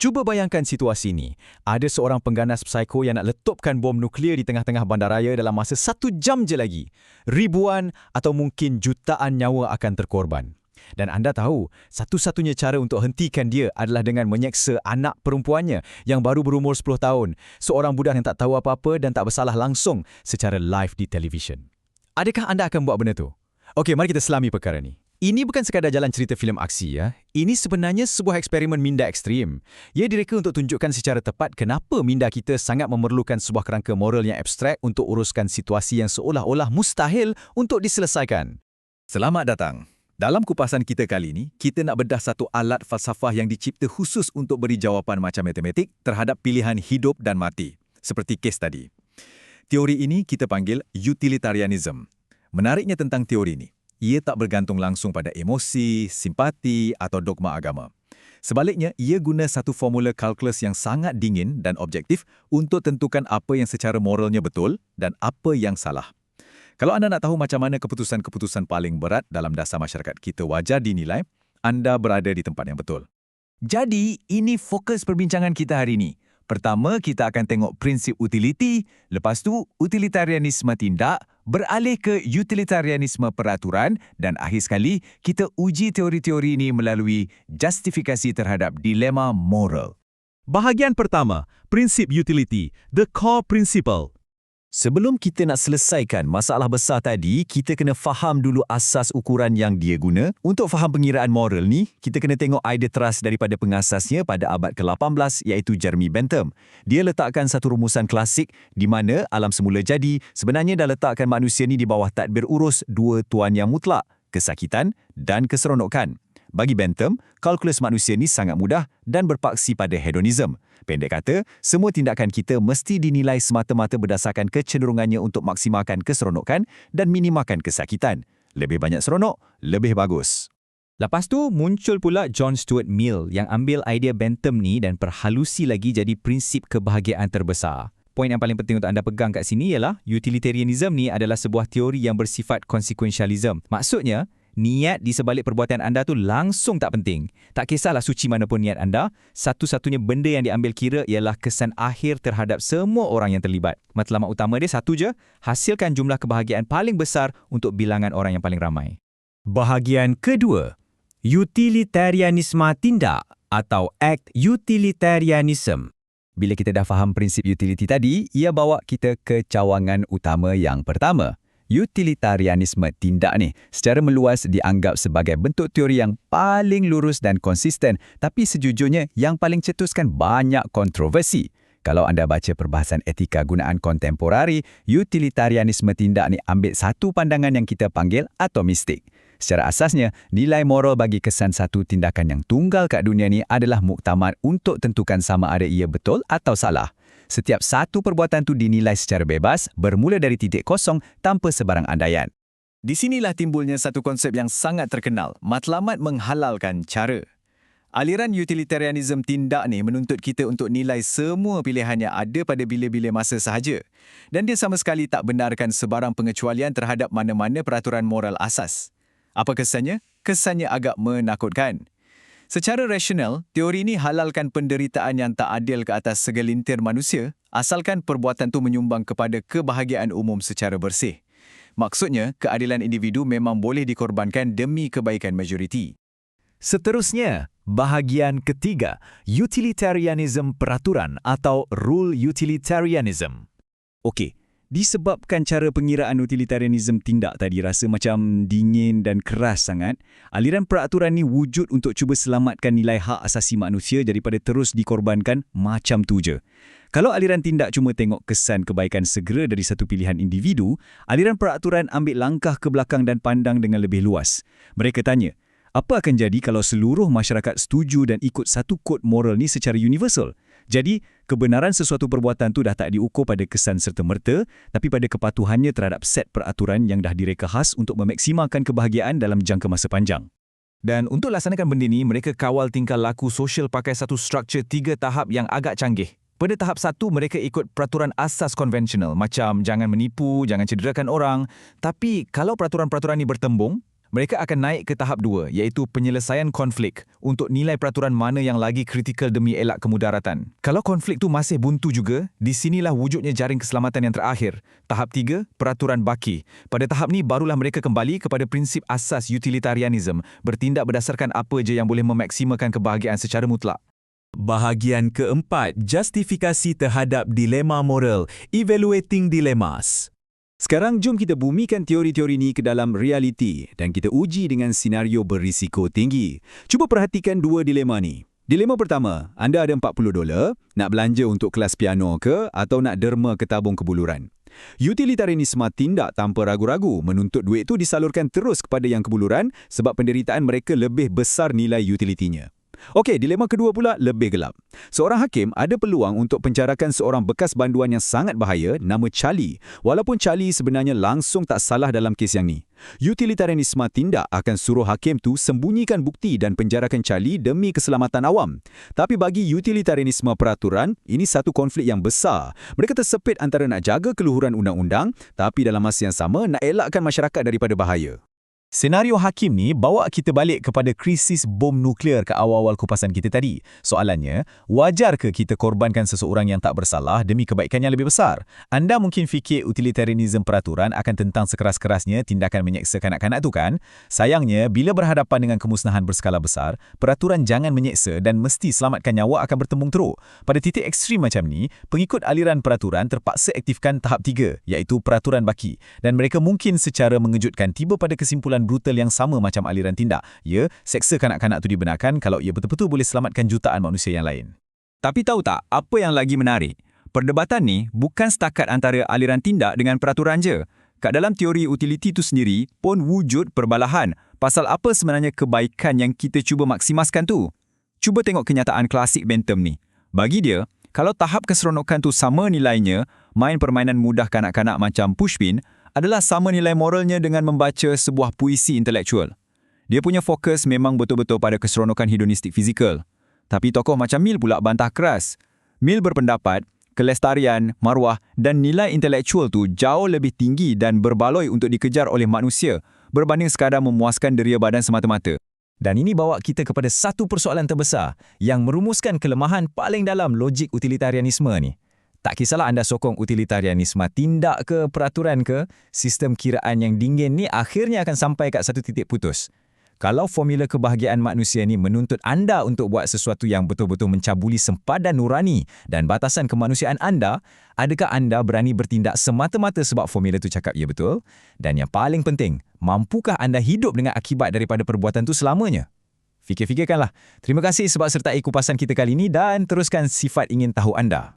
Cuba bayangkan situasi ini. Ada seorang pengganas psiko yang nak letupkan bom nuklear di tengah-tengah bandaraya dalam masa 1 jam je lagi. Ribuan atau mungkin jutaan nyawa akan terkorban. Dan anda tahu, satu-satunya cara untuk hentikan dia adalah dengan menyeksa anak perempuannya yang baru berumur 10 tahun. Seorang budak yang tak tahu apa-apa dan tak bersalah langsung secara live di televisyen. Adakah anda akan buat benda tu? Okey, mari kita selami perkara ni. Ini bukan sekadar jalan cerita filem aksi ya. Ini sebenarnya sebuah eksperimen minda ekstrim. Ia direka untuk tunjukkan secara tepat kenapa minda kita sangat memerlukan sebuah kerangka moral yang abstrak untuk uruskan situasi yang seolah-olah mustahil untuk diselesaikan. Selamat datang. Dalam kupasan kita kali ini, kita nak bedah satu alat falsafah yang dicipta khusus untuk beri jawapan macam matematik terhadap pilihan hidup dan mati, seperti kes tadi. Teori ini kita panggil utilitarianism. Menariknya tentang teori ini, ia tak bergantung langsung pada emosi, simpati atau dogma agama. Sebaliknya, ia guna satu formula kalkulus yang sangat dingin dan objektif untuk tentukan apa yang secara moralnya betul dan apa yang salah. Kalau anda nak tahu macam mana keputusan-keputusan paling berat dalam dasar masyarakat kita wajar dinilai, anda berada di tempat yang betul. Jadi, ini fokus perbincangan kita hari ini. Pertama, kita akan tengok prinsip utility, lepas tu utilitarianisme tindak, beralih ke utilitarianisme peraturan, dan akhir sekali, kita uji teori-teori ini melalui justifikasi terhadap dilema moral. Bahagian pertama, prinsip utility, the core principle. Sebelum kita nak selesaikan masalah besar tadi, kita kena faham dulu asas ukuran yang dia guna. Untuk faham pengiraan moral ni, kita kena tengok idea teras daripada pengasasnya pada abad ke-18 iaitu Jeremy Bentham. Dia letakkan satu rumusan klasik di mana alam semula jadi sebenarnya dah letakkan manusia ni di bawah tadbir urus dua tuan yang mutlak, kesakitan dan keseronokan. Bagi Bentham, kalkulus manusia ni sangat mudah dan berpaksi pada hedonism. Pendek kata, semua tindakan kita mesti dinilai semata-mata berdasarkan kecenderungannya untuk maksimalkan keseronokan dan minimalkan kesakitan. Lebih banyak seronok, lebih bagus. Lepas tu muncul pula John Stuart Mill yang ambil idea Bentham ni dan perhalusi lagi jadi prinsip kebahagiaan terbesar. Poin yang paling penting untuk anda pegang kat sini ialah utilitarianism ni adalah sebuah teori yang bersifat consequentialism. Maksudnya, niat di sebalik perbuatan anda tu langsung tak penting. Tak kisahlah suci mana pun niat anda, satu-satunya benda yang diambil kira ialah kesan akhir terhadap semua orang yang terlibat. Matlamat utama dia satu je, hasilkan jumlah kebahagiaan paling besar untuk bilangan orang yang paling ramai. Bahagian kedua, utilitarianisme tindak atau act utilitarianism. Bila kita dah faham prinsip utility tadi, ia bawa kita ke cawangan utama yang pertama. Utilitarianisme tindak ni secara meluas dianggap sebagai bentuk teori yang paling lurus dan konsisten, tapi sejujurnya yang paling cetuskan banyak kontroversi. Kalau anda baca perbahasan etika gunaan kontemporari, utilitarianisme tindak ni ambil satu pandangan yang kita panggil atomistik. Secara asasnya, nilai moral bagi kesan satu tindakan yang tunggal kat dunia ni adalah muktamad untuk tentukan sama ada ia betul atau salah. Setiap satu perbuatan tu dinilai secara bebas, bermula dari titik kosong tanpa sebarang andaian. Di sinilah timbulnya satu konsep yang sangat terkenal, matlamat menghalalkan cara. Aliran utilitarianism tindak ni menuntut kita untuk nilai semua pilihan yang ada pada bila-bila masa sahaja. Dan dia sama sekali tak benarkan sebarang pengecualian terhadap mana-mana peraturan moral asas. Apa kesannya? Kesannya agak menakutkan. Secara rasional, teori ini halalkan penderitaan yang tak adil ke atas segelintir manusia, asalkan perbuatan itu menyumbang kepada kebahagiaan umum secara bersih. Maksudnya, keadilan individu memang boleh dikorbankan demi kebaikan majoriti. Seterusnya, bahagian ketiga, utilitarianism peraturan atau rule utilitarianism. Okey. Disebabkan cara pengiraan utilitarianism tindak tadi rasa macam dingin dan keras sangat, aliran peraturan ni wujud untuk cuba selamatkan nilai hak asasi manusia daripada terus dikorbankan macam tu je. Kalau aliran tindak cuma tengok kesan kebaikan segera dari satu pilihan individu, aliran peraturan ambil langkah ke belakang dan pandang dengan lebih luas. Mereka tanya, apa akan jadi kalau seluruh masyarakat setuju dan ikut satu kod moral ni secara universal? Jadi, kebenaran sesuatu perbuatan tu dah tak diukur pada kesan serta-merta, tapi pada kepatuhannya terhadap set peraturan yang dah direka khas untuk memaksimalkan kebahagiaan dalam jangka masa panjang. Dan untuk laksanakan benda ni, mereka kawal tingkah laku sosial pakai satu struktur 3 tahap yang agak canggih. Pada tahap 1, mereka ikut peraturan asas konvensional, macam jangan menipu, jangan cederakan orang. Tapi kalau peraturan-peraturan ni bertembung, Mereka akan naik ke tahap 2, iaitu penyelesaian konflik untuk nilai peraturan mana yang lagi kritikal demi elak kemudaratan. Kalau konflik tu masih buntu juga, di sinilah wujudnya jaring keselamatan yang terakhir. Tahap 3, peraturan baki. Pada tahap ni barulah mereka kembali kepada prinsip asas utilitarianism, bertindak berdasarkan apa je yang boleh memaksimalkan kebahagiaan secara mutlak. Bahagian keempat, justifikasi terhadap dilema moral, evaluating dilemmas. Sekarang jom kita bumikan teori-teori ni ke dalam realiti dan kita uji dengan senario berisiko tinggi. Cuba perhatikan dua dilema ni. Dilema pertama, anda ada $40, nak belanja untuk kelas piano ke atau nak derma ke tabung kebuluran. Utilitarianisme tindak tanpa ragu-ragu menuntut duit itu disalurkan terus kepada yang kebuluran sebab penderitaan mereka lebih besar nilai utilitinya. Okey, dilema kedua pula lebih gelap. Seorang hakim ada peluang untuk penjarakan seorang bekas banduan yang sangat bahaya nama Charlie, walaupun Charlie sebenarnya langsung tak salah dalam kes yang ni. Utilitarianisme tindak akan suruh hakim tu sembunyikan bukti dan penjarakan Charlie demi keselamatan awam. Tapi bagi utilitarianisme peraturan, ini satu konflik yang besar. Mereka tersepit antara nak jaga keluhuran undang-undang, tapi dalam masa yang sama nak elakkan masyarakat daripada bahaya. Senario hakim ni bawa kita balik kepada krisis bom nuklear ke awal-awal kupasan kita tadi. Soalannya, wajar ke kita korbankan seseorang yang tak bersalah demi kebaikan yang lebih besar? Anda mungkin fikir utilitarianism peraturan akan tentang sekeras-kerasnya tindakan menyeksa kanak-kanak tu kan? Sayangnya, bila berhadapan dengan kemusnahan berskala besar, peraturan jangan menyeksa dan mesti selamatkan nyawa akan bertembung teruk. Pada titik ekstrim macam ni, pengikut aliran peraturan terpaksa aktifkan tahap 3, iaitu peraturan baki. Dan mereka mungkin secara mengejutkan tiba pada kesimpulan brutal yang sama macam aliran tindak. Ya, seksa kanak-kanak tu dibenarkan kalau ia betul-betul boleh selamatkan jutaan manusia yang lain. Tapi tahu tak, apa yang lagi menarik? Perdebatan ni bukan setakat antara aliran tindak dengan peraturan je. Kat dalam teori utility tu sendiri pun wujud perbalahan. Pasal apa sebenarnya kebaikan yang kita cuba maksimaskan tu? Cuba tengok kenyataan klasik Bentham ni. Bagi dia, kalau tahap keseronokan tu sama nilainya, main permainan mudah kanak-kanak macam pushpin adalah sama nilai moralnya dengan membaca sebuah puisi intelektual. Dia punya fokus memang betul-betul pada keseronokan hedonistik fizikal. Tapi tokoh macam Mill pula bantah keras. Mill berpendapat, kelestarian, maruah dan nilai intelektual tu jauh lebih tinggi dan berbaloi untuk dikejar oleh manusia berbanding sekadar memuaskan deria badan semata-mata. Dan ini bawa kita kepada satu persoalan terbesar yang merumuskan kelemahan paling dalam logik utilitarianisme ni. Tak kisahlah anda sokong utilitarianisme tindak ke peraturan ke, sistem kiraan yang dingin ni akhirnya akan sampai kat satu titik putus. Kalau formula kebahagiaan manusia ni menuntut anda untuk buat sesuatu yang betul-betul mencabuli sempadan nurani dan batasan kemanusiaan anda, adakah anda berani bertindak semata-mata sebab formula tu cakap ya betul? Dan yang paling penting, mampukah anda hidup dengan akibat daripada perbuatan tu selamanya? Fikir-fikirkanlah. Terima kasih sebab sertai kupasan kita kali ini dan teruskan sifat ingin tahu anda.